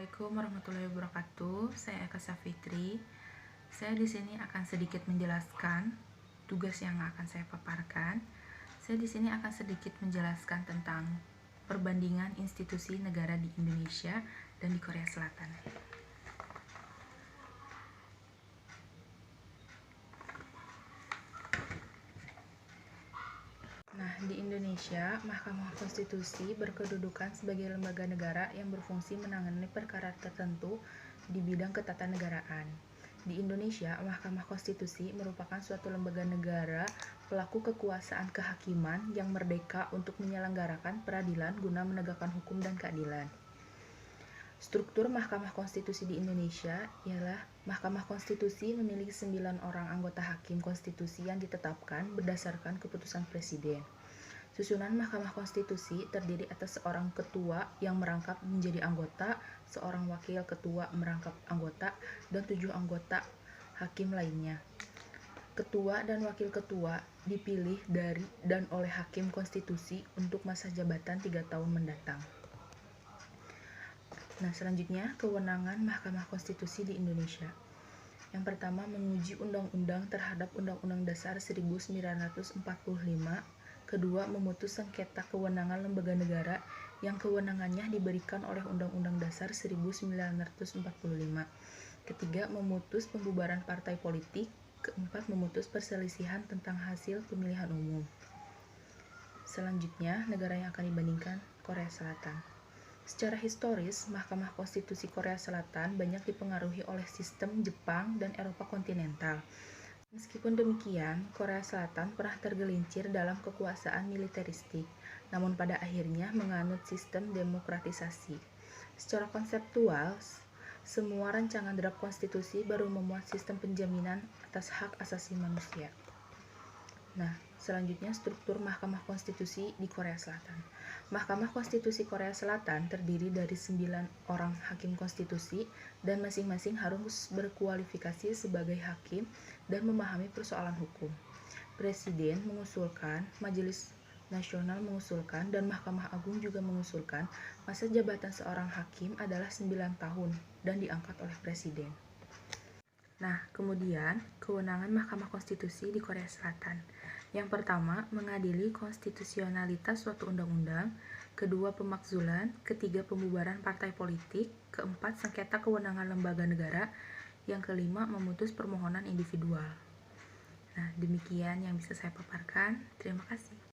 Assalamualaikum warahmatullahi wabarakatuh. Saya Eka Safitri. Saya di sini akan sedikit menjelaskan tugas yang akan saya paparkan. Saya di sini akan sedikit menjelaskan tentang perbandingan institusi negara di Indonesia dan di Korea Selatan. Nah, di Indonesia, Mahkamah Konstitusi berkedudukan sebagai lembaga negara yang berfungsi menangani perkara tertentu di bidang ketatanegaraan. Di Indonesia, Mahkamah Konstitusi merupakan suatu lembaga negara pelaku kekuasaan kehakiman yang merdeka untuk menyelenggarakan peradilan guna menegakkan hukum dan keadilan. Struktur Mahkamah Konstitusi di Indonesia ialah Mahkamah Konstitusi memiliki 9 orang anggota hakim konstitusi yang ditetapkan berdasarkan keputusan Presiden. Susunan Mahkamah Konstitusi terdiri atas seorang ketua yang merangkap menjadi anggota, seorang wakil ketua merangkap anggota, dan 7 anggota hakim lainnya. Ketua dan wakil ketua dipilih dari dan oleh Hakim Konstitusi untuk masa jabatan 3 tahun mendatang. Nah, selanjutnya kewenangan Mahkamah Konstitusi di Indonesia. Yang pertama, menguji undang-undang terhadap Undang-Undang Dasar 1945. Kedua, memutus sengketa kewenangan lembaga negara yang kewenangannya diberikan oleh Undang-Undang Dasar 1945. Ketiga, memutus pembubaran partai politik. Keempat, memutus perselisihan tentang hasil pemilihan umum. Selanjutnya, negara yang akan dibandingkan, Korea Selatan. Secara historis, Mahkamah Konstitusi Korea Selatan banyak dipengaruhi oleh sistem Jepang dan Eropa kontinental. Meskipun demikian, Korea Selatan pernah tergelincir dalam kekuasaan militeristik, namun pada akhirnya menganut sistem demokratisasi. Secara konseptual, semua rancangan draft konstitusi baru memuat sistem penjaminan atas hak asasi manusia. Nah, selanjutnya struktur Mahkamah Konstitusi di Korea Selatan. Mahkamah Konstitusi Korea Selatan terdiri dari 9 orang hakim konstitusi dan masing-masing harus berkualifikasi sebagai hakim dan memahami persoalan hukum. Presiden mengusulkan, Majelis Nasional mengusulkan, dan Mahkamah Agung juga mengusulkan masa jabatan seorang hakim adalah 9 tahun dan diangkat oleh Presiden. Nah, kemudian kewenangan Mahkamah Konstitusi di Korea Selatan. Yang pertama, mengadili konstitusionalitas suatu undang-undang. Kedua, pemakzulan. Ketiga, pembubaran partai politik. Keempat, sengketa kewenangan lembaga negara. Yang kelima, memutus permohonan individual. Nah, demikian yang bisa saya paparkan. Terima kasih.